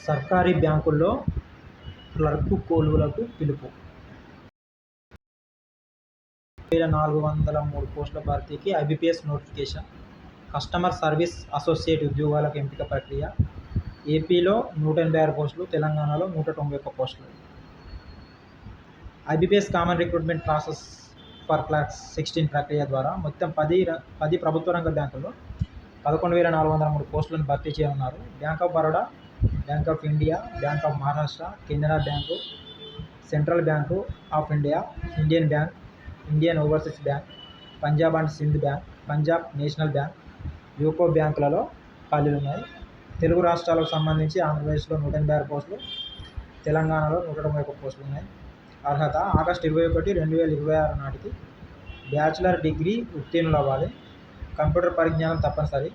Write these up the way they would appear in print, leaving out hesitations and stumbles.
సర్కారీ బ్యాంకుల్లో క్లర్కు కొలువులకు పిలుపు. 403 పోస్టుల భర్తీకి IBPS notification. Customer service associate ఉద్యోగాలకు ఎంపిక ప్రక్రియ. ఏపీలో 186 పోస్టులు, తెలంగాణలో 191 పోస్టులు. IBPS common recruitment process for class 16 ప్రక్రియ ద్వారా మొత్తం 10 ప్రభుత్వ రంగ బ్యాంకుల్లో 11,403 పోస్టులను భర్తీ చేయనున్నారు. Bank of Baroda, bank of India, bank of Maharashtra, Canara bank, central bank of India, Indian bank, Indian overseas bank, Punjab and Sindh bank, Punjab national bank, UCO బ్యాంకులలో ఖాళీలు ఉన్నాయి. తెలుగు రాష్ట్రాలకు సంబంధించి ఆంధ్రప్రదేశ్లో 186 పోస్టులు, తెలంగాణలో 191 పోస్టులు ఉన్నాయి. అర్హత ఆగస్టు 21, 2026 నాటికి బ్యాచిలర్ డిగ్రీ ఉత్తీర్ణులు అవ్వాలి. కంప్యూటర్ పరిజ్ఞానం తప్పనిసరి.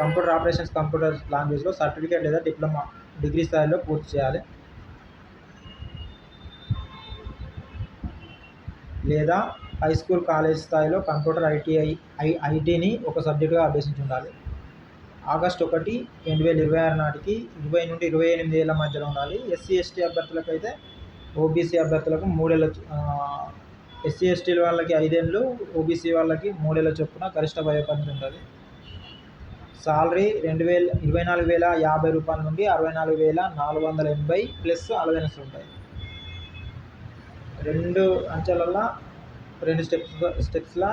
కంప్యూటర్ ఆపరేషన్స్, కంప్యూటర్ లాంగ్వేజ్లో సర్టిఫికేట్ లేదా డిప్లొమా డిగ్రీ స్థాయిలో పూర్తి చేయాలి లేదా హై స్కూల్, కాలేజ్ స్థాయిలో కంప్యూటర్ ఐటీని ఒక సబ్జెక్టుగా అభ్యసించి ఉండాలి. ఆగస్టు 1, 2026 నాటికి 20 నుండి 28 ఏళ్ల మధ్యలో ఉండాలి. ఎస్సీ ఎస్టీ అభ్యర్థులకు అయితే ఓబీసీ అభ్యర్థులకు 3 ఏళ్ళ, ఎస్సీ ఎస్టీల వాళ్ళకి 5 ఏళ్ళు, ఓబీసీ వాళ్ళకి 3 ఏళ్ళ చొప్పున గరిష్ట వయోపరిమితి ఉంటుంది. సాలరీ 24,050 రూపాయల నుండి 64,480 ప్లస్ అలవెన్స్ ఉంటాయి. 2 అంచెలలో 2 స్టెప్స్ల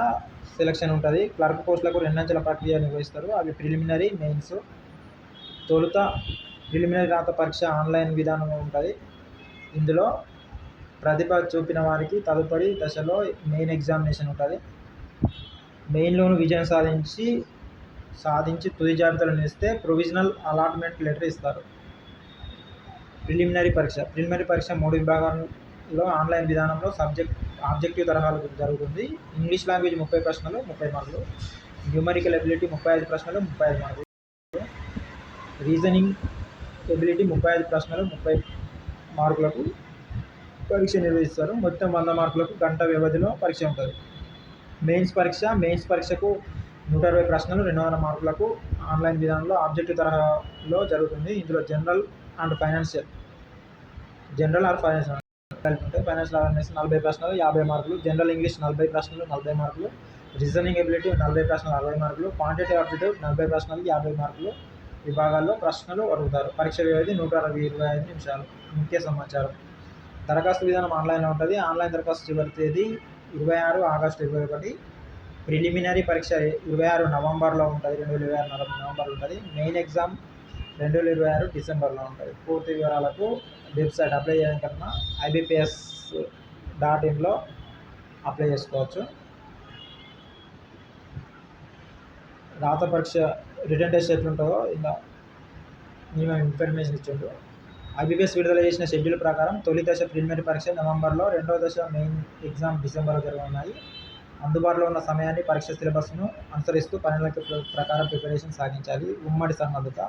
సెలక్షన్ ఉంటుంది. క్లర్క్ పోస్టులకు 2 అంచెల ప్రక్రియ నిర్వహిస్తారు. అవి ప్రిలిమినరీ, మెయిన్స్. తొలుత ప్రిలిమినరీ రాత పరీక్ష ఆన్లైన్ విధానం ఉంటుంది. ఇందులో ప్రతిభ చూపిన వారికి తదుపరి దశలో మెయిన్ ఎగ్జామినేషన్ ఉంటుంది. మెయిన్లోను విజయం సాధించి తుది జాబితాలో నిలిస్తే ప్రొవిజనల్ అలాట్మెంట్ లెటర్ ఇస్తారు. ప్రిలిమినరీ పరీక్ష 3 విభాగాల్లో ఆన్లైన్ విధానంలో ఆబ్జెక్టివ్ తరహాలు జరుగుతుంది. ఇంగ్లీష్ లాంగ్వేజ్ 30 ప్రశ్నలు 30 మార్కులు, న్యూమరికల్ ఎబిలిటీ 35 ప్రశ్నలు 35 మార్కులు, రీజనింగ్ ఎబిలిటీ 35 ప్రశ్నలు 30 మార్కులకు పరీక్ష నిర్వహిస్తారు. మొత్తం 100 మార్కులకు గంట వ్యవధిలో పరీక్ష ఉంటుంది. మెయిన్స్ పరీక్షకు 120 ప్రశ్నలు 200 మార్కులకు ఆన్లైన్ విధానంలో ఆబ్జెక్టివ్ తరహాలో జరుగుతుంది. ఇందులో జనరల్ ఆర్ ఫైనాన్షియల్ ఉంటాయి. ఫైనాన్షియల్ అవేర్నెస్ 40 ప్రశ్నలు 50 మార్కులు, జనరల్ ఇంగ్లీష్ 40 ప్రశ్నలు 40 మార్కులు, రీజనింగ్ ఎబిలిటీ 40 ప్రశ్నలు 60 మార్కులు, క్వాంటిటేటివ్ ఆప్టిట్యూడ్ 40 ప్రశ్నలు 50 మార్కులు విభాగాల్లో ప్రశ్నలు అడుగుతారు. పరీక్ష వ్యవధి 125 నిమిషాలు. ముఖ్య సమాచారం. దరఖాస్తు విధానం ఆన్లైన్లో ఉంటుంది. ఆన్లైన్ దరఖాస్తు చివరి తేదీ 26 ఆగస్టు 2021. ప్రిలిమినరీ పరీక్ష 26 నవంబర్లో ఉంటుంది. 2026 నవంబర్లో ఉంటుంది. మెయిన్ ఎగ్జామ్ 2026 డిసెంబర్లో ఉంటుంది. పూర్తి వివరాలకు వెబ్సైట్ అప్లై చేయడానికన్నా ibps.in అప్లై చేసుకోవచ్చు. రాత పరీక్ష రిటర్న్ టెస్ట్ ఎట్లుంటుందో ఇలా మేము ఇన్ఫర్మేషన్ ఇచ్చిండు. ఐబీపీఎస్ విడుదల చేసిన షెడ్యూల్ ప్రకారం తొలి దశ ప్రిలిమినరీ పరీక్ష నవంబర్లో, రెండవ దశ మెయిన్ ఎగ్జామ్ డిసెంబర్లో జరగనున్నాయి. అందుబాటులో ఉన్న సమయాన్ని పరీక్ష సిలబస్ను అనుసరిస్తూ ప్రణాళిక ప్రకారం ప్రిపరేషన్ సాగించాలి. ఉమ్మడి సన్నద్ధత.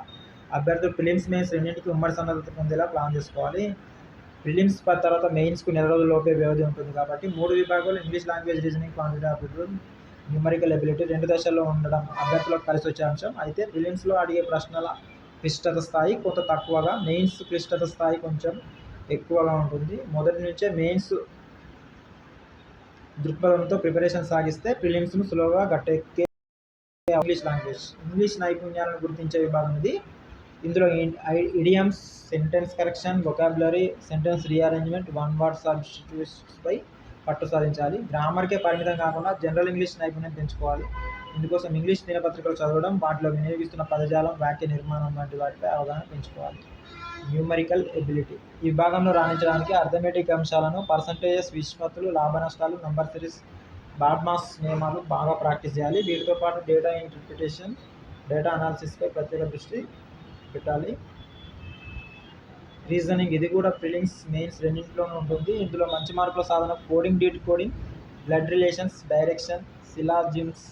అభ్యర్థులు ప్రిలిమ్స్, మెయిన్స్ రెండింటికి ఉమ్మడి సన్నద్ధత పొందేలా ప్లాన్ చేసుకోవాలి. ప్రిలిమ్స్ తర్వాత మెయిన్స్కు నెల రోజులలోపే వ్యవధి ఉంటుంది కాబట్టి 3 విభాగాలు English language, reasoning, quantitative aptitude, numerical ability 2 దశల్లో ఉండడం అభ్యర్థులకు కలిసి వచ్చే అంశం. అయితే ప్రిలిమ్స్లో అడిగే ప్రశ్నల క్లిష్టత స్థాయి కొంత తక్కువగా, మెయిన్స్ క్లిష్టత స్థాయి కొంచెం ఎక్కువగా ఉంటుంది. మొదటి నుంచే మెయిన్స్ దృక్పథంతో ప్రిపరేషన్ సాగిస్తే ప్రిలిమ్స్ను సులువుగా గట్టెక్కే. ఇంగ్లీష్ నైపుణ్యాలను గుర్తించే విభాగం ఇది. ఇందులో idioms, sentence correction, vocabulary, sentence rearrangement, one word సబ్స్టిట్యూషన్స్పై పట్టు సాధించాలి. గ్రామర్కే పరిమితం కాకుండా జనరల్ ఇంగ్లీష్ నైపుణ్యం పెంచుకోవాలి. ఇందుకోసం ఇంగ్లీష్ దినపత్రికలు చదవడం, వాటిలో వినియోగిస్తున్న పదజాలం, వాక్య నిర్మాణం వంటి వాటిపై అవగాహన పెంచుకోవాలి. Numerical ability. ఈ విభాగంలో రాణించడానికి అర్థమెటిక్ అంశాలను, పర్సంటేజెస్, నిష్పత్తులు, లాభ నష్టాలు, నంబర్ సిరీస్, బాడ్మాస్ నియమాలు బాగా ప్రాక్టీస్ చేయాలి. వీటితో పాటు డేటా ఇంటర్ప్రిటేషన్, డేటా అనాలిసిస్పై ప్రత్యేక దృష్టి పెట్టాలి. రీజనింగ్ ఇది కూడా ప్రిలిమ్స్, మెయిన్స్ రెండింటిలోనూ ఉంటుంది. ఇందులో మంచి మార్కుల సాధన coding, decoding, blood relations, direction, syllogisms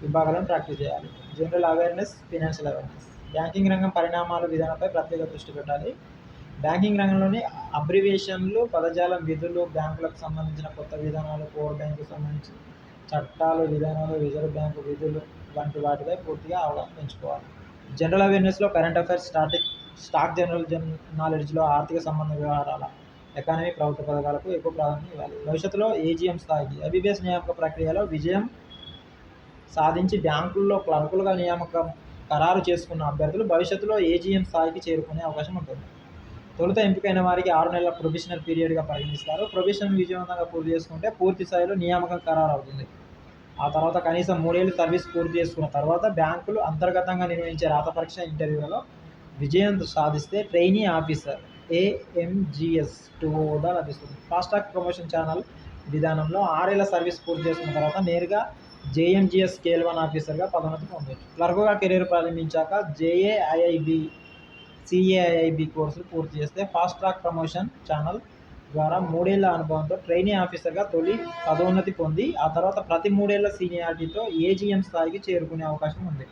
విభాగాలను ప్రాక్టీస్ చేయాలి. General awareness, financial awareness. Banking రంగం పరిణామాల విధానంపై ప్రత్యేక దృష్టి పెట్టాలి. బ్యాంకింగ్ రంగంలోని అబ్రివేషన్లు, పదజాలం, విధులు, బ్యాంకులకు సంబంధించిన కొత్త విధానాలు, కోర్ బ్యాంకుకు సంబంధించిన చట్టాలు, విధానాలు, రిజర్వ్ బ్యాంకు విధులు వంటి వాటిపై పూర్తిగా అవగాహన పెంచుకోవాలి. జనరల్ అవేర్నెస్లో కరెంట్ అఫైర్స్, స్టాక్ జనరల్ నాలెడ్జ్లో ఆర్థిక సంబంధ వ్యవహారాల ఎకానమీ ప్రభుత్వ పథకాలకు ఎక్కువ ప్రాధాన్యత ఇవ్వాలి. భవిష్యత్తులో ఏజీఎం స్థాయికి ఐబీపీఎస్ నియామక ప్రక్రియలో విజయం సాధించి బ్యాంకుల్లో క్లర్కులుగా నియామకం ఖరారు చేసుకున్న అభ్యర్థులు భవిష్యత్తులో ఏజీఎం స్థాయికి చేరుకునే అవకాశం ఉంటుంది. తొలుత ఎంపికైన వారికి 6 నెలల ప్రొబేషనల్ పీరియడ్గా పరిగణిస్తారు. ప్రొబేషన్ విజయవంతంగా పూర్తి చేసుకుంటే పూర్తి స్థాయిలో నియామకం ఖరారు అవుతుంది. ఆ తర్వాత కనీసం 3 ఏళ్ళు సర్వీస్ పూర్తి చేసుకున్న తర్వాత బ్యాంకులు అంతర్గతంగా నిర్వహించే రాత పరీక్ష ఇంటర్వ్యూలలో విజయం సాధిస్తే ట్రైనీ ఆఫీసర్ AMGS 2 హోదా లభిస్తుంది. ఫాస్ట్ ట్రాక్ ప్రమోషన్ ఛానల్ విధానంలో 6 ఏళ్ల సర్వీస్ పూర్తి చేసుకున్న తర్వాత నేరుగా JMGS స్కేల్ 1 ఆఫీసర్గా పదోన్నతి పొందవచ్చు. క్లర్కుగా కెరీర్ ప్రారంభించాక JAIIB CAIIB కోర్సులు పూర్తి చేస్తే ఫాస్ట్ ట్రాక్ ప్రమోషన్ ఛానల్ ద్వారా 3 ఏళ్ల అనుభవంతో ట్రైనీ ఆఫీసర్గా తొలి పదోన్నతి పొంది ఆ తర్వాత ప్రతి 3 ఏళ్ల సీనియారిటీతో AGM స్థాయికి చేరుకునే అవకాశం ఉంది.